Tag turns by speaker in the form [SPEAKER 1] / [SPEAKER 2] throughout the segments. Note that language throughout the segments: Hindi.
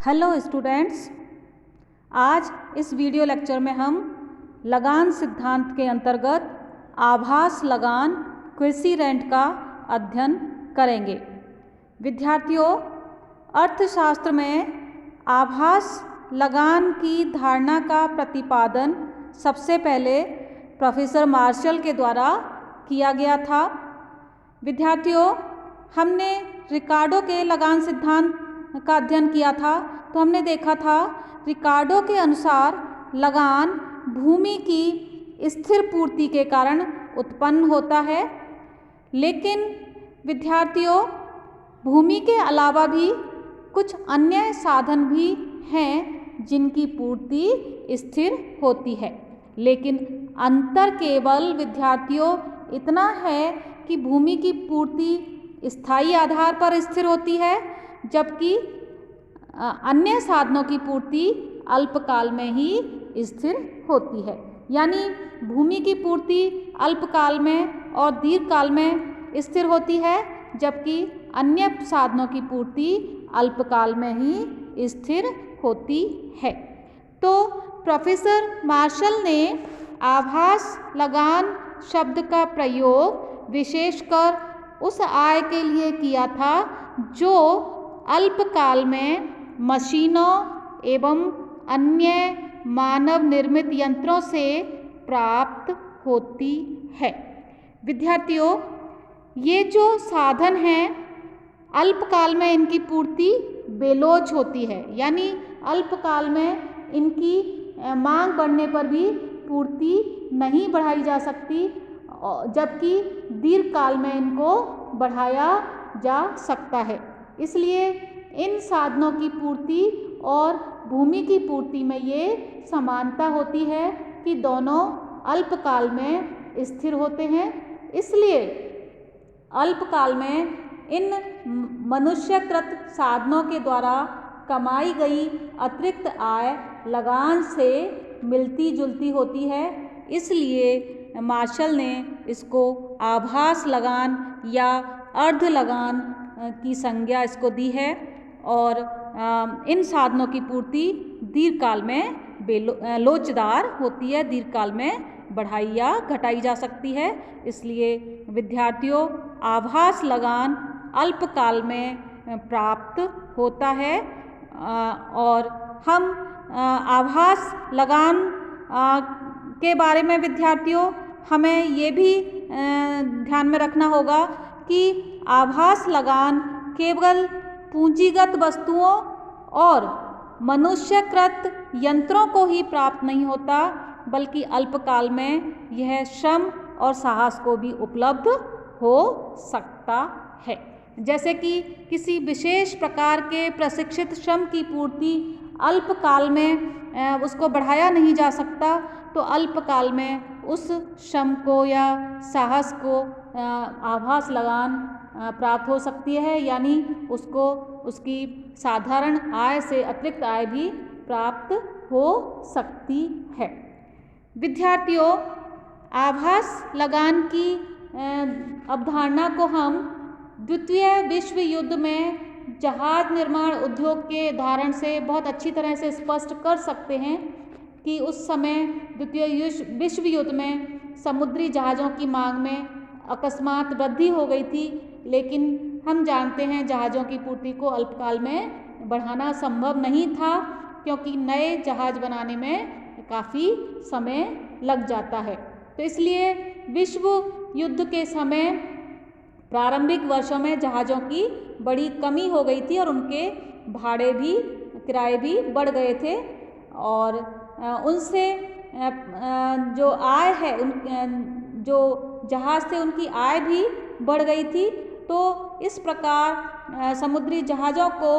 [SPEAKER 1] हेलो स्टूडेंट्स, आज इस वीडियो लेक्चर में हम लगान सिद्धांत के अंतर्गत आभास लगान कृषि रेंट का अध्ययन करेंगे। विद्यार्थियों, अर्थशास्त्र में आभास लगान की धारणा का प्रतिपादन सबसे पहले प्रोफेसर मार्शल के द्वारा किया गया था। विद्यार्थियों, हमने रिकार्डो के लगान सिद्धांत का अध्ययन किया था, तो हमने देखा था रिकार्डो के अनुसार लगान भूमि की स्थिर पूर्ति के कारण उत्पन्न होता है। लेकिन विद्यार्थियों, भूमि के अलावा भी कुछ अन्य साधन भी हैं जिनकी पूर्ति स्थिर होती है। लेकिन अंतर केवल विद्यार्थियों इतना है कि भूमि की पूर्ति स्थायी आधार पर स्थिर होती है, जबकि अन्य साधनों की पूर्ति अल्पकाल में ही स्थिर होती है। यानी भूमि की पूर्ति अल्पकाल में और दीर्घकाल में स्थिर होती है, जबकि अन्य साधनों की पूर्ति अल्पकाल में ही स्थिर होती है। तो प्रोफेसर मार्शल ने आभास लगान शब्द का प्रयोग विशेषकर उस आय के लिए किया था जो अल्पकाल में मशीनों एवं अन्य मानव निर्मित यंत्रों से प्राप्त होती है। विद्यार्थियों, ये जो साधन हैं अल्पकाल में इनकी पूर्ति बेलोच होती है, यानी अल्पकाल में इनकी मांग बढ़ने पर भी पूर्ति नहीं बढ़ाई जा सकती, जबकि दीर्घकाल में इनको बढ़ाया जा सकता है। इसलिए इन साधनों की पूर्ति और भूमि की पूर्ति में ये समानता होती है कि दोनों अल्पकाल में स्थिर होते हैं। इसलिए अल्पकाल में इन मनुष्यकृत साधनों के द्वारा कमाई गई अतिरिक्त आय लगान से मिलती जुलती होती है। इसलिए मार्शल ने इसको आभास लगान या अर्ध लगान की संज्ञा इसको दी है और इन साधनों की पूर्ति दीर्घकाल में लोचदार होती है, दीर्घकाल में बढ़ाई या घटाई जा सकती है। इसलिए विद्यार्थियों, आभास लगान अल्पकाल में प्राप्त होता है और हम आभास लगान के बारे में विद्यार्थियों हमें ये भी ध्यान में रखना होगा कि आभास लगान केवल पूंजीगत वस्तुओं और मनुष्यकृत यंत्रों को ही प्राप्त नहीं होता, बल्कि अल्पकाल में यह श्रम और साहस को भी उपलब्ध हो सकता है। जैसे कि किसी विशेष प्रकार के प्रशिक्षित श्रम की पूर्ति अल्पकाल में उसको बढ़ाया नहीं जा सकता, तो अल्पकाल में उस श्रम को या साहस को आभास लगान प्राप्त हो सकती है, यानी उसको उसकी साधारण आय से अतिरिक्त आय भी प्राप्त हो सकती है। विद्यार्थियों, आभास लगान की अवधारणा को हम द्वितीय विश्व युद्ध में जहाज निर्माण उद्योग के उदाहरण से बहुत अच्छी तरह से स्पष्ट कर सकते हैं कि उस समय द्वितीय विश्व युद्ध में समुद्री जहाज़ों की मांग में अकस्मात वृद्धि हो गई थी। लेकिन हम जानते हैं जहाज़ों की पूर्ति को अल्पकाल में बढ़ाना संभव नहीं था, क्योंकि नए जहाज़ बनाने में काफ़ी समय लग जाता है। तो इसलिए विश्व युद्ध के समय प्रारंभिक वर्षों में जहाज़ों की बड़ी कमी हो गई थी और उनके भाड़े भी, किराए भी बढ़ गए थे और उनसे जो आय है, जो जहाज़ थे उनकी आय भी बढ़ गई थी। तो इस प्रकार समुद्री जहाज़ों को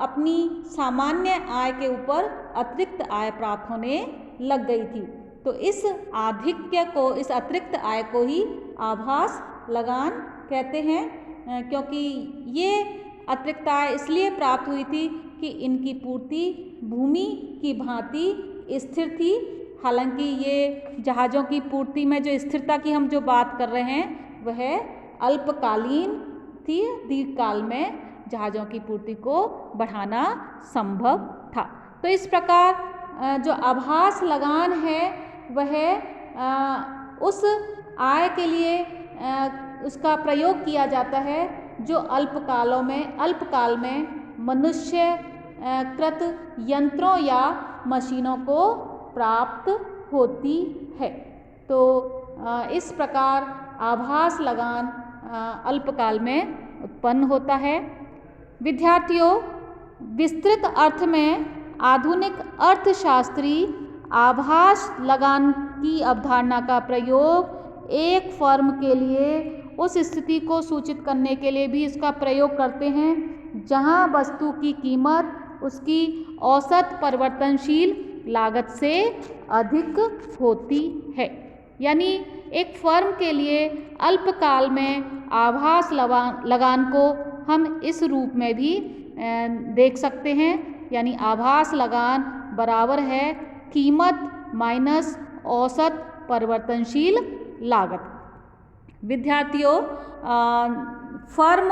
[SPEAKER 1] अपनी सामान्य आय के ऊपर अतिरिक्त आय प्राप्त होने लग गई थी। तो इस आधिक्य को, इस अतिरिक्त आय को ही आभास लगान कहते हैं, क्योंकि ये अतिरिक्त आय इसलिए प्राप्त हुई थी कि इनकी पूर्ति भूमि की भांति स्थिर थी। हालांकि ये जहाज़ों की पूर्ति में जो स्थिरता की हम जो बात कर रहे हैं वह अल्पकालीन थी, दीर्घकाल में जहाज़ों की पूर्ति को बढ़ाना संभव था। तो इस प्रकार जो आभास लगान है वह उस आय के लिए उसका प्रयोग किया जाता है जो अल्पकाल में मनुष्य कृत यंत्रों या मशीनों को प्राप्त होती है। तो इस प्रकार आभास लगान अल्पकाल में उत्पन्न होता है। विद्यार्थियों, विस्तृत अर्थ में आधुनिक अर्थशास्त्री आभास लगान की अवधारणा का प्रयोग एक फर्म के लिए उस स्थिति को सूचित करने के लिए भी इसका प्रयोग करते हैं जहां वस्तु की कीमत उसकी औसत परिवर्तनशील लागत से अधिक होती है। यानी एक फर्म के लिए अल्पकाल में आभास लगान को हम इस रूप में भी देख सकते हैं। यानी आभास लगान बराबर है कीमत माइनस औसत परिवर्तनशील लागत। विद्यार्थियों, फर्म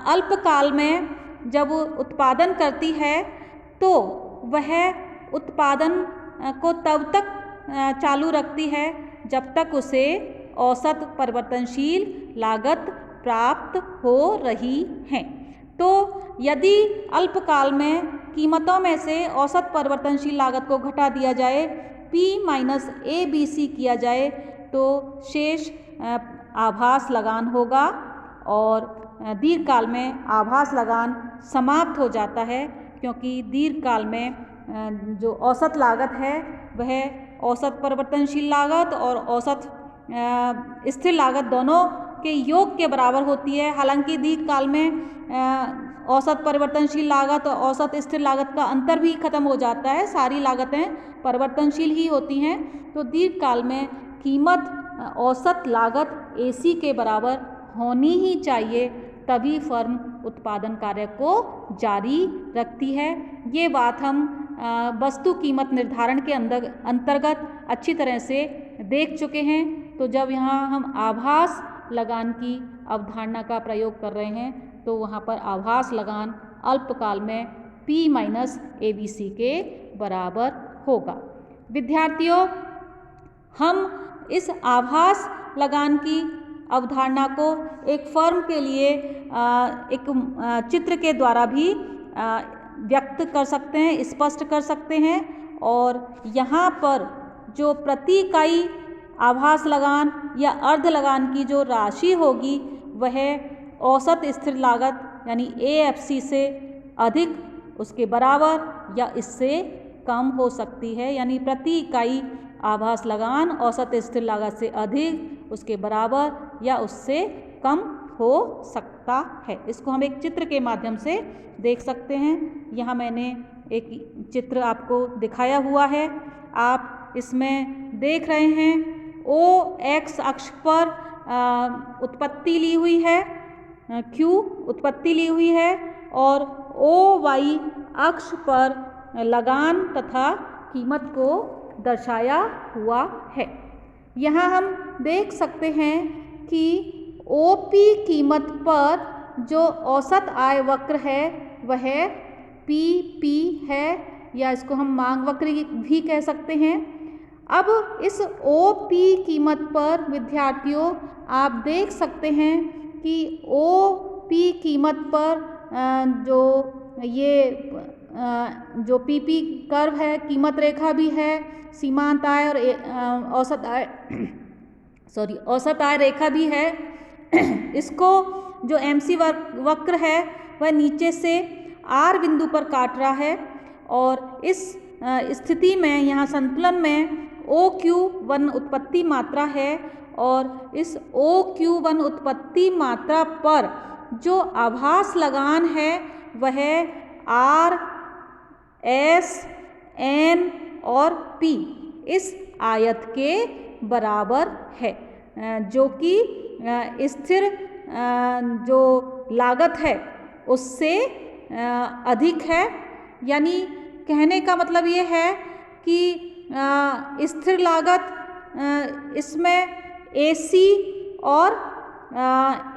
[SPEAKER 1] अल्पकाल में जब उत्पादन करती है तो वह उत्पादन को तब तक चालू रखती है जब तक उसे औसत परिवर्तनशील लागत प्राप्त हो रही है। तो यदि अल्पकाल में कीमतों में से औसत परिवर्तनशील लागत को घटा दिया जाए, P माइनस ABC किया जाए, तो शेष आभास लगान होगा और दीर्घकाल में आभास लगान समाप्त हो जाता है, क्योंकि दीर्घकाल में जो औसत लागत है वह औसत परिवर्तनशील लागत और औसत स्थिर लागत दोनों के योग के बराबर होती है। हालांकि दीर्घकाल में औसत परिवर्तनशील लागत और औसत स्थिर लागत का अंतर भी खत्म हो जाता है, सारी लागतें परिवर्तनशील ही होती हैं। तो दीर्घकाल में कीमत औसत लागत AC के बराबर होनी ही चाहिए, तभी फर्म उत्पादन कार्य को जारी रखती है। ये बात हम वस्तु कीमत निर्धारण के अंतर्गत अच्छी तरह से देख चुके हैं। तो जब यहाँ हम आभास लगान की अवधारणा का प्रयोग कर रहे हैं तो वहाँ पर आभास लगान अल्पकाल में P माइनस ABC के बराबर होगा। विद्यार्थियों, हम इस आभास लगान की अवधारणा को एक फर्म के लिए एक चित्र के द्वारा भी व्यक्त कर सकते हैं, स्पष्ट कर सकते हैं। और यहाँ पर जो प्रति इकाई आभास लगान या अर्ध लगान की जो राशि होगी वह औसत स्थिर लागत यानी AFC से अधिक, उसके बराबर या इससे कम हो सकती है। यानी प्रति इकाई आभास लगान औसत स्थिर लागत से अधिक, उसके बराबर या उससे कम हो सकता है। इसको हम एक चित्र के माध्यम से देख सकते हैं। यहाँ मैंने एक चित्र आपको दिखाया हुआ है, आप इसमें देख रहे हैं OX अक्ष पर उत्पत्ति ली हुई है, Q उत्पत्ति ली हुई है और OY अक्ष पर लगान तथा कीमत को दर्शाया हुआ है। यहाँ हम देख सकते हैं कि OP कीमत पर जो औसत आय वक्र है वह PP है, या इसको हम मांग वक्र भी कह सकते हैं। अब इस OP कीमत पर विद्यार्थियों आप देख सकते हैं कि OP कीमत पर जो PP कर्व है, कीमत रेखा भी है, सीमांत आय और औसत आय रेखा भी है। इसको जो MC वक्र है वह नीचे से R बिंदु पर काट रहा है और इस स्थिति में यहाँ संतुलन में OQ1 उत्पत्ति मात्रा है और इस OQ1 उत्पत्ति मात्रा पर जो आभास लगान है वह R, S, N और P इस आयत के बराबर है, जो कि स्थिर जो लागत है उससे अधिक है। यानी कहने का मतलब ये है कि स्थिर लागत इसमें AC और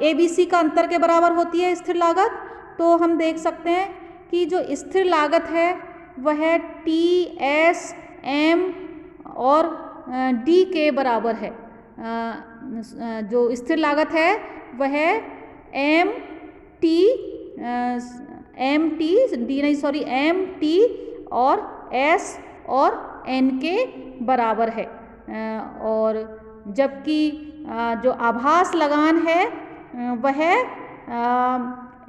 [SPEAKER 1] ABC का अंतर के बराबर होती है स्थिर लागत, तो हम देख सकते हैं कि जो स्थिर लागत है वह TSM और D के बराबर है। जो स्थिर लागत है वह MT और S और N के बराबर है। और जबकि जो आभास लगान है वह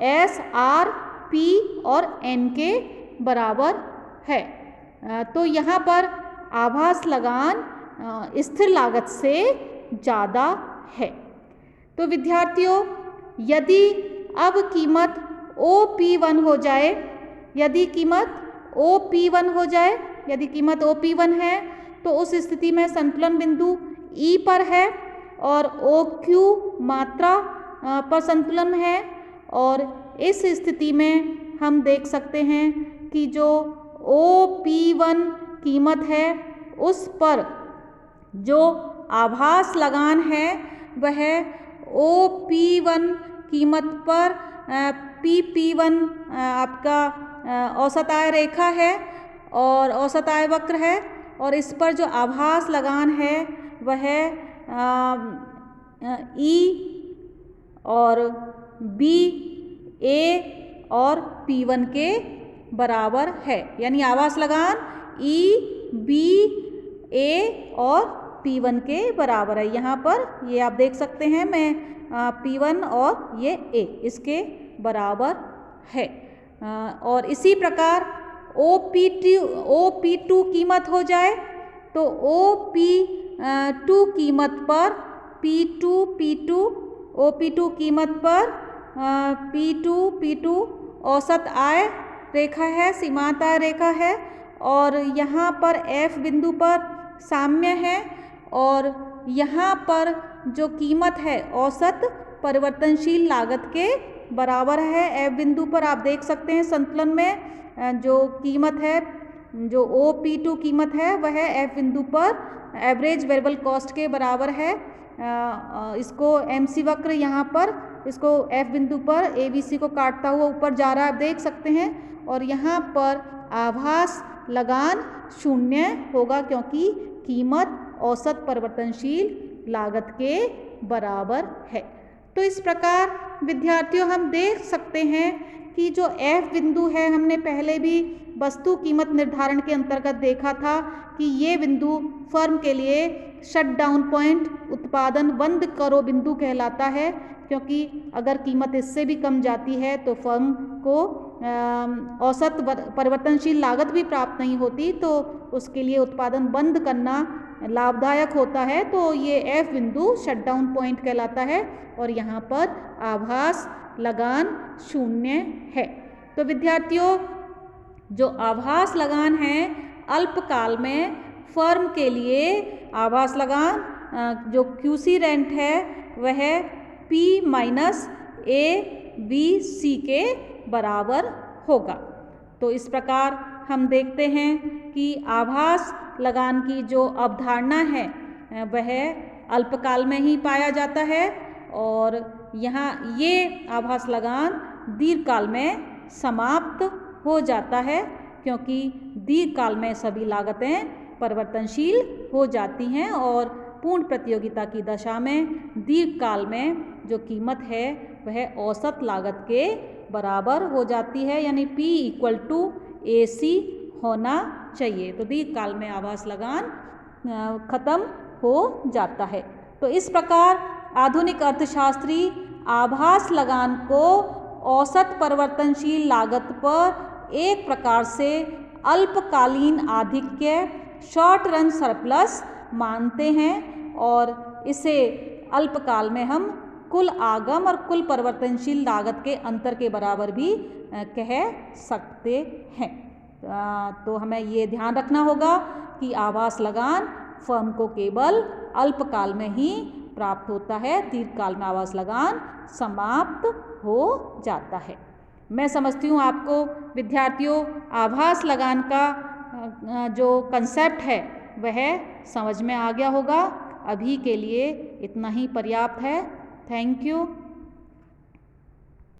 [SPEAKER 1] SR/P और N के बराबर है। तो यहाँ पर आभास लगान स्थिर लागत से ज़्यादा है। तो विद्यार्थियों, यदि अब कीमत OP1 हो जाए, यदि कीमत OP1 है तो उस स्थिति में संतुलन बिंदु E पर है और OQ मात्रा पर संतुलन है। और इस स्थिति में हम देख सकते हैं कि जो OP1 कीमत है उस पर जो आभास लगान है वह OP1 कीमत पर PP1 आपका औसत आय रेखा है और औसत आय वक्र है, और इस पर जो आभास लगान है वह E और B, A और P1 के बराबर है। यानी आभास लगान E, B, A और P1 के बराबर है। यहाँ पर ये आप देख सकते हैं, मैं P1 और ये A इसके बराबर है। और इसी प्रकार OP2 कीमत हो जाए तो OP2 कीमत पर OP2 कीमत पर P2 औसत आय रेखा है, सीमांत आय रेखा है, और यहाँ पर F बिंदु पर साम्य है, और यहाँ पर जो कीमत है औसत परिवर्तनशील लागत के बराबर है। F बिंदु पर आप देख सकते हैं संतुलन में जो कीमत है, जो OP2 कीमत है वह F बिंदु पर एवरेज वेरिएबल कॉस्ट के बराबर है। इसको MC वक्र यहाँ पर इसको F बिंदु पर ABC को काटता हुआ ऊपर जा रहा है, आप देख सकते हैं। और यहाँ पर आभास लगान 0 होगा क्योंकि कीमत औसत परिवर्तनशील लागत के बराबर है। तो इस प्रकार विद्यार्थियों हम देख सकते हैं कि जो F बिंदु है, हमने पहले भी वस्तु कीमत निर्धारण के अंतर्गत देखा था कि ये बिंदु फर्म के लिए शटडाउन पॉइंट, उत्पादन बंद करो बिंदु कहलाता है, क्योंकि अगर कीमत इससे भी कम जाती है तो फर्म को औसत परिवर्तनशील लागत भी प्राप्त नहीं होती, तो उसके लिए उत्पादन बंद करना लाभदायक होता है। तो ये F बिंदु शटडाउन पॉइंट कहलाता है और यहाँ पर आभास लगान 0 है। तो विद्यार्थियों, जो आभास लगान है अल्पकाल में फर्म के लिए आभास लगान जो QC रेंट है वह P-ABC के बराबर होगा। तो इस प्रकार हम देखते हैं कि आभास लगान की जो अवधारणा है वह अल्पकाल में ही पाया जाता है, और यहाँ ये आभास लगान दीर्घकाल में समाप्त हो जाता है, क्योंकि दीर्घकाल में सभी लागतें परिवर्तनशील हो जाती हैं और पूर्ण प्रतियोगिता की दशा में दीर्घकाल में जो कीमत है वह औसत लागत के बराबर हो जाती है, यानी P=AC होना चाहिए। तो दीर्घकाल में आभास लगान खत्म हो जाता है। तो इस प्रकार आधुनिक अर्थशास्त्री आभास लगान को औसत परिवर्तनशील लागत पर एक प्रकार से अल्पकालीन आधिक्य, शॉर्ट रन सरप्लस मानते हैं, और इसे अल्पकाल में हम कुल आगम और कुल परिवर्तनशील लागत के अंतर के बराबर भी कह सकते हैं। तो हमें ये ध्यान रखना होगा कि आभास लगान फर्म को केवल अल्पकाल में ही प्राप्त होता है, दीर्घकाल में आभास लगान समाप्त हो जाता है। मैं समझती हूँ आपको विद्यार्थियों आभास लगान का जो कंसेप्ट है वह समझ में आ गया होगा। अभी के लिए इतना ही पर्याप्त है। Thank you.